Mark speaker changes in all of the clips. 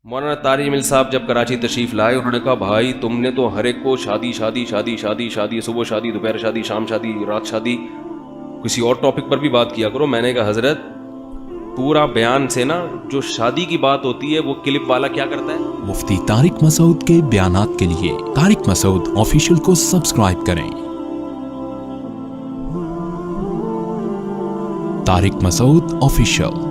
Speaker 1: مولانا طارق جمیل صاحب جب کراچی تشریف لائے انہوں نے کہا بھائی تم نے تو ہر ایک کو شادی شادی شادی شادی شادی صبح شادی دوپہر شادی شام شادی رات شادی، کسی اور ٹاپک پر بھی بات کیا کرو۔ میں نے کہا حضرت پورا بیان سے نا جو شادی کی بات ہوتی ہے وہ کلپ والا کیا کرتا ہے۔
Speaker 2: مفتی طارق مسعود کے بیانات کے لیے طارق مسعود آفیشیل کو سبسکرائب کریں۔ طارق مسعود آفیشیل۔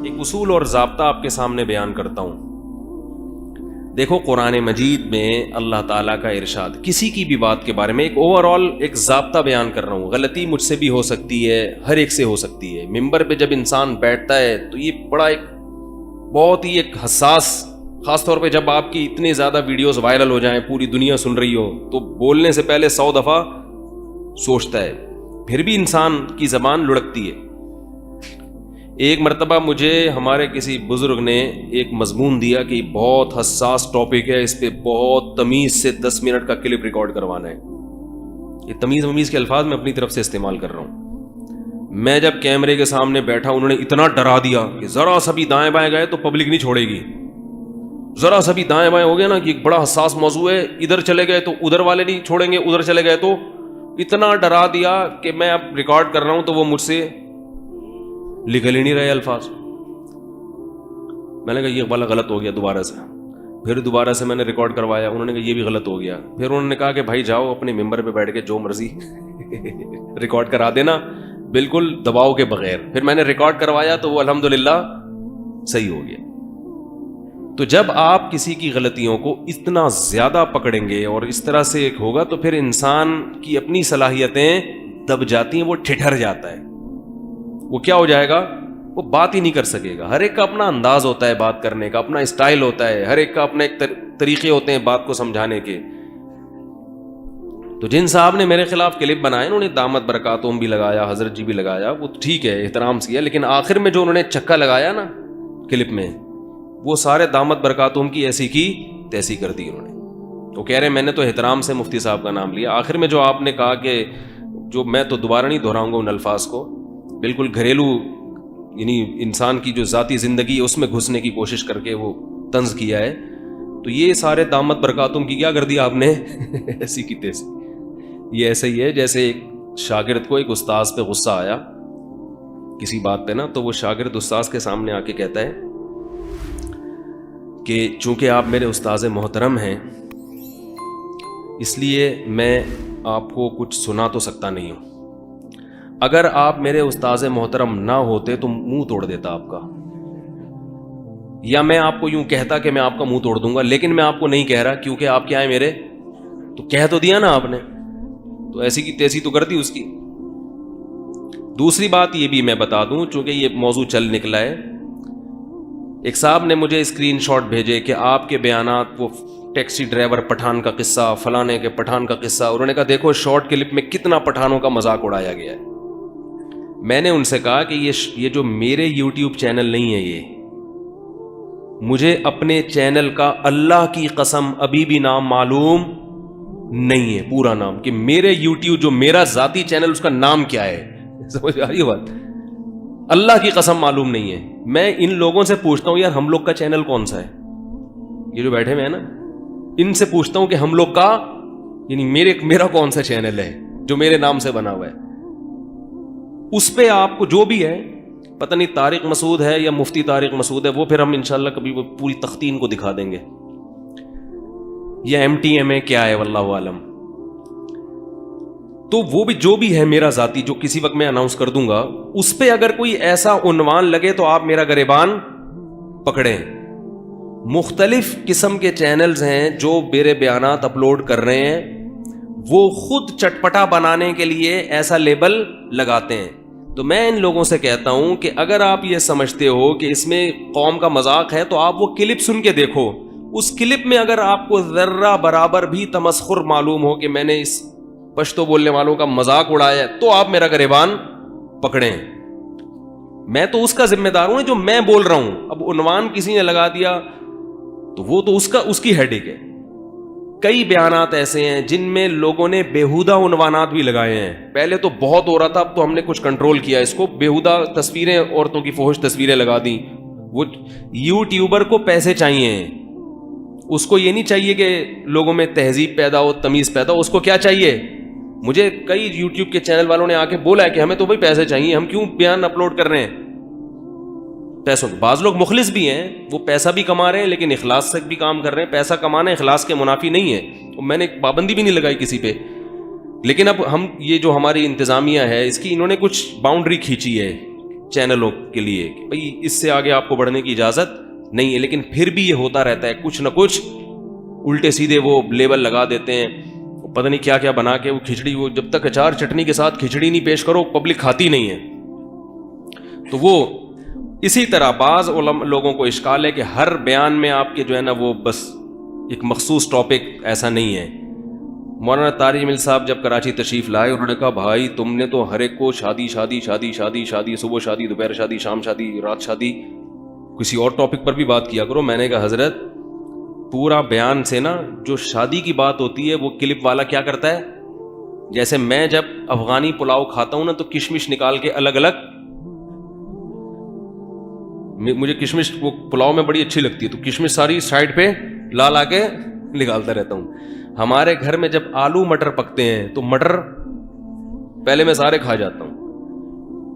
Speaker 1: ایک اصول اور ضابطہ آپ کے سامنے بیان کرتا ہوں۔ دیکھو قرآن مجید میں اللہ تعالیٰ کا ارشاد کسی کی بھی بات کے بارے میں ایک اوور آل ایک ضابطہ بیان کر رہا ہوں۔ غلطی مجھ سے بھی ہو سکتی ہے، ہر ایک سے ہو سکتی ہے۔ ممبر پہ جب انسان بیٹھتا ہے تو یہ بڑا ایک بہت ہی ایک حساس، خاص طور پہ جب آپ کی اتنے زیادہ ویڈیوز وائرل ہو جائیں، پوری دنیا سن رہی ہو، تو بولنے سے پہلے 100 دفعہ سوچتا ہے، پھر بھی انسان کی زبان لڑکتی ہے۔ ایک مرتبہ مجھے ہمارے کسی بزرگ نے ایک مضمون دیا کہ بہت حساس ٹاپک ہے، اس پہ بہت تمیز سے 10 منٹ کا کلپ ریکارڈ کروانا ہے۔ یہ تمیز کے الفاظ میں اپنی طرف سے استعمال کر رہا ہوں۔ میں جب کیمرے کے سامنے بیٹھا انہوں نے اتنا ڈرا دیا کہ ذرا سا بھی دائیں بائیں گئے تو پبلک نہیں چھوڑے گی، ذرا سا بھی دائیں بائیں ہو گیا نا کہ ایک بڑا حساس موضوع ہے، ادھر چلے گئے تو ادھر والے نہیں چھوڑیں گے، ادھر چلے گئے تو اتنا ڈرا دیا کہ میں اب ریکارڈ کر رہا ہوں تو وہ مجھ سے نکل ہی نہیں رہے الفاظ۔ میں نے کہا یہ والا غلط ہو گیا، دوبارہ سے۔ پھر دوبارہ سے میں نے ریکارڈ کروایا، انہوں نے کہا یہ بھی غلط ہو گیا۔ پھر انہوں نے کہا کہ بھائی جاؤ اپنے ممبر پہ بیٹھ کے جو مرضی ریکارڈ کرا دینا، بالکل دباؤ کے بغیر۔ پھر میں نے ریکارڈ کروایا تو وہ الحمدللہ صحیح ہو گیا۔ تو جب آپ کسی کی غلطیوں کو اتنا زیادہ پکڑیں گے اور اس طرح سے ایک ہوگا تو پھر انسان کی اپنی صلاحیتیں دب جاتی ہیں، وہ ٹھٹھر جاتا ہے، وہ کیا ہو جائے گا، وہ بات ہی نہیں کر سکے گا۔ ہر ایک کا اپنا انداز ہوتا ہے بات کرنے کا، اپنا اسٹائل ہوتا ہے، ہر ایک کا اپنے ایک طریقے ہوتے ہیں بات کو سمجھانے کے۔ تو جن صاحب نے میرے خلاف کلپ بنائے انہوں نے دامت برکاتہم بھی لگایا، حضرت جی بھی لگایا، وہ ٹھیک ہے احترام سے، لیکن آخر میں جو انہوں نے چکا لگایا نا کلپ میں، وہ سارے دامت برکاتہم کی ایسی کی تیسی کر دی انہوں نے۔ وہ کہہ رہے ہیں میں نے تو احترام سے مفتی صاحب کا نام لیا، آخر میں جو آپ نے کہا کہ جو میں تو دوبارہ نہیں دہراؤں گا ان الفاظ کو، بالکل گھریلو یعنی انسان کی جو ذاتی زندگی ہے اس میں گھسنے کی کوشش کر کے وہ طنز کیا ہے، تو یہ سارے دامت برکاتہم کی کیا کر دیا آپ نے ایسی کی تیسی۔ یہ ایسے ہی ہے جیسے ایک شاگرد کو ایک استاذ پہ غصہ آیا کسی بات پہ نا، تو وہ شاگرد استاذ کے سامنے آ کے کہتا ہے کہ چونکہ آپ میرے استاذ محترم ہیں اس لیے میں آپ کو کچھ سنا تو سکتا نہیں ہوں، اگر آپ میرے استاذ محترم نہ ہوتے تو منہ توڑ دیتا آپ کا، یا میں آپ کو یوں کہتا کہ میں آپ کا منہ توڑ دوں گا، لیکن میں آپ کو نہیں کہہ رہا کیونکہ آپ کیا ہیں میرے، تو کہہ تو دیا نا آپ نے، تو ایسی کی تیسی تو کر دی اس کی۔ دوسری بات یہ بھی میں بتا دوں چونکہ یہ موضوع چل نکلا ہے، ایک صاحب نے مجھے اسکرین شاٹ بھیجے کہ آپ کے بیانات، وہ ٹیکسی ڈرائیور پٹھان کا قصہ، فلانے کے پٹھان کا قصہ، انہوں نے کہا دیکھو شارٹ کلپ میں کتنا پٹھانوں کا مذاق اڑایا گیا ہے۔ میں نے ان سے کہا کہ یہ جو میرے یوٹیوب چینل نہیں ہے، یہ مجھے اپنے چینل کا اللہ کی قسم ابھی بھی نام معلوم نہیں ہے، پورا نام، کہ میرے یوٹیوب جو میرا ذاتی چینل اس کا نام کیا ہے، سمجھ آ رہی ہے بات؟ اللہ کی قسم معلوم نہیں ہے۔ میں ان لوگوں سے پوچھتا ہوں یار ہم لوگ کا چینل کون سا ہے، یہ جو بیٹھے ہوئے ہیں نا، ان سے پوچھتا ہوں کہ ہم لوگ کا یعنی میرا کون سا چینل ہے جو میرے نام سے بنا ہوا ہے، اس پہ آپ کو جو بھی ہے، پتہ نہیں طارق مسعود ہے یا مفتی طارق مسعود ہے، وہ پھر ہم انشاءاللہ کبھی وہ پوری تختین کو دکھا دیں گے، یا MTM کیا ہے واللہ عالم۔ تو وہ بھی جو بھی ہے میرا ذاتی، جو کسی وقت میں اناؤنس کر دوں گا، اس پہ اگر کوئی ایسا عنوان لگے تو آپ میرا گریبان پکڑیں۔ مختلف قسم کے چینلز ہیں جو میرے بیانات اپلوڈ کر رہے ہیں، وہ خود چٹپٹا بنانے کے لیے ایسا لیبل لگاتے ہیں۔ تو میں ان لوگوں سے کہتا ہوں کہ اگر آپ یہ سمجھتے ہو کہ اس میں قوم کا مذاق ہے تو آپ وہ کلپ سن کے دیکھو، اس کلپ میں اگر آپ کو ذرہ برابر بھی تمسخر معلوم ہو کہ میں نے اس پشتو بولنے والوں کا مذاق اڑایا ہے، تو آپ میرا گریبان پکڑیں۔ میں تو اس کا ذمہ دار ہوں جو میں بول رہا ہوں۔ اب عنوان کسی نے لگا دیا تو وہ تو اس کی ہیڈیک ہے، کئی بیانات ایسے ہیں جن میں لوگوں نے بیہودہ عنوانات بھی لگائے ہیں. پہلے تو بہت ہو رہا تھا, اب تو ہم نے کچھ کنٹرول کیا اس کو. بیہودہ تصویریں, عورتوں کی فحش تصویریں لگا دیں. وہ یوٹیوبر کو پیسے چاہیے, اس کو یہ نہیں چاہیے کہ لوگوں میں تہذیب پیدا ہو, تمیز پیدا ہو. اس کو کیا چاہیے؟ مجھے کئی یوٹیوب کے چینل والوں نے آ کے بولا ہے کہ ہمیں تو بھائی پیسے چاہیے, ہم کیوں بیان اپلوڈ کر رہے ہیں پیسوں. بعض لوگ مخلص بھی ہیں, وہ پیسہ بھی کما رہے ہیں لیکن اخلاص سے بھی کام کر رہے ہیں. پیسہ کمانا اخلاص کے منافی نہیں ہے, میں نے پابندی بھی نہیں لگائی کسی پہ. لیکن اب ہم, یہ جو ہماری انتظامیہ ہے اس کی, انہوں نے کچھ باؤنڈری کھینچی ہے چینلوں کے لیے کہ بھائی اس سے آگے آپ کو بڑھنے کی اجازت نہیں ہے. لیکن پھر بھی یہ ہوتا رہتا ہے, کچھ نہ کچھ الٹے سیدھے وہ لیبل لگا دیتے ہیں, پتہ نہیں کیا کیا بنا کے. وہ کھچڑی, وہ جب تک اچار چٹنی کے ساتھ کھچڑی نہیں پیش کرو پبلک کھاتی نہیں ہے. تو وہ اسی طرح بعض لوگوں کو اشکال ہے کہ ہر بیان میں آپ کے جو ہے نا وہ بس ایک مخصوص ٹاپک, ایسا نہیں ہے. مولانا طارق جمیل صاحب جب کراچی تشریف لائے, انہوں نے کہا بھائی تم نے تو ہر ایک کو شادی شادی شادی شادی شادی, صبح شادی, دوپہر شادی, شام شادی, رات شادی, کسی اور ٹاپک پر بھی بات کیا کرو. میں نے کہا حضرت پورا بیان سے نا جو شادی کی بات ہوتی ہے وہ کلپ والا کیا کرتا ہے, جیسے میں جب افغانی پلاؤ کھاتا ہوں نا تو کشمش نکال کے الگ الگ, مجھے کشمش وہ پلاؤ میں بڑی اچھی لگتی ہے تو کشمش ساری سائڈ پہ لا کے نکالتا رہتا ہوں. ہمارے گھر میں جب آلو مٹر پکتے ہیں تو مٹر پہلے میں سارے کھا جاتا ہوں.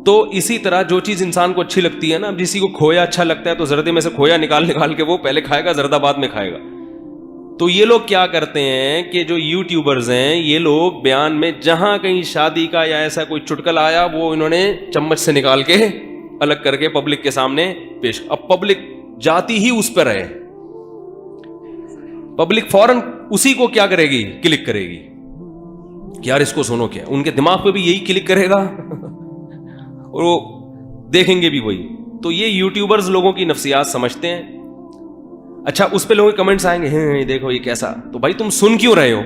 Speaker 1: تو اسی طرح جو چیز انسان کو اچھی لگتی ہے نا, اب کسی کو کھویا اچھا لگتا ہے تو زردے میں سے کھویا نکال کے وہ پہلے کھائے گا, زردہ بعد میں کھائے گا. تو یہ لوگ کیا کرتے ہیں کہ جو یوٹیوبرز ہیں یہ لوگ بیان میں جہاں کہیں شادی کا یا ایسا کوئی چٹکل آیا وہ انہوں نے چمچ سے نکال کے الگ کر کے پبلک کے سامنے پیش. اب پبلک جاتی ہی اس پر ہے, پبلک فوراً اسی کو کیا کرے گی, کلک کرے گی کہ یار اس کو سنو. کیا ان کے دماغ پہ بھی یہی کلک کرے گا اور وہ دیکھیں گے بھی وہی. تو یہ یوٹیوبرز لوگوں کی نفسیات سمجھتے ہیں. اچھا اس پہ لوگوں کے کمنٹس آئیں گے, ہیں دیکھو یہ کیسا. تو بھائی تم سن کیوں رہے ہو,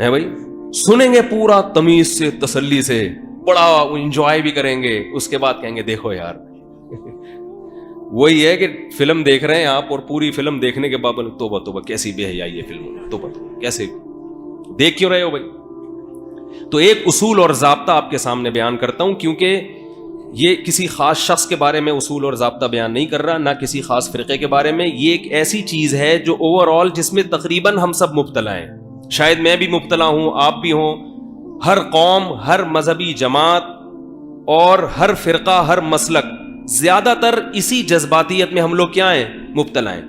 Speaker 1: ہیں بھائی سنیں گے پورا تمیز سے, تسلی سے, بڑا انجوائے بھی کریں گے, اس کے بعد کہیں گے دیکھو یار. وہی ہے کہ فلم دیکھ رہے ہیں آپ اور پوری فلم دیکھنے کے بعد توبہ توبہ کیسی بے حیائی ہے فلم, توبہ کیسے دیکھ کیوں رہے ہو بھائی. تو ایک اصول اور ضابطہ آپ کے سامنے بیان کرتا ہوں, کیونکہ یہ کسی خاص شخص کے بارے میں اصول اور ضابطہ بیان نہیں کر رہا, نہ کسی خاص فرقے کے بارے میں. یہ ایک ایسی چیز ہے جو اوور آل جس میں تقریباً ہم سب مبتلا ہیں, شاید میں بھی مبتلا ہوں, آپ بھی ہوں. ہر قوم, ہر مذہبی جماعت اور ہر فرقہ, ہر مسلک زیادہ تر اسی جذباتیت میں ہم لوگ کیا ہیں, مبتلا ہیں.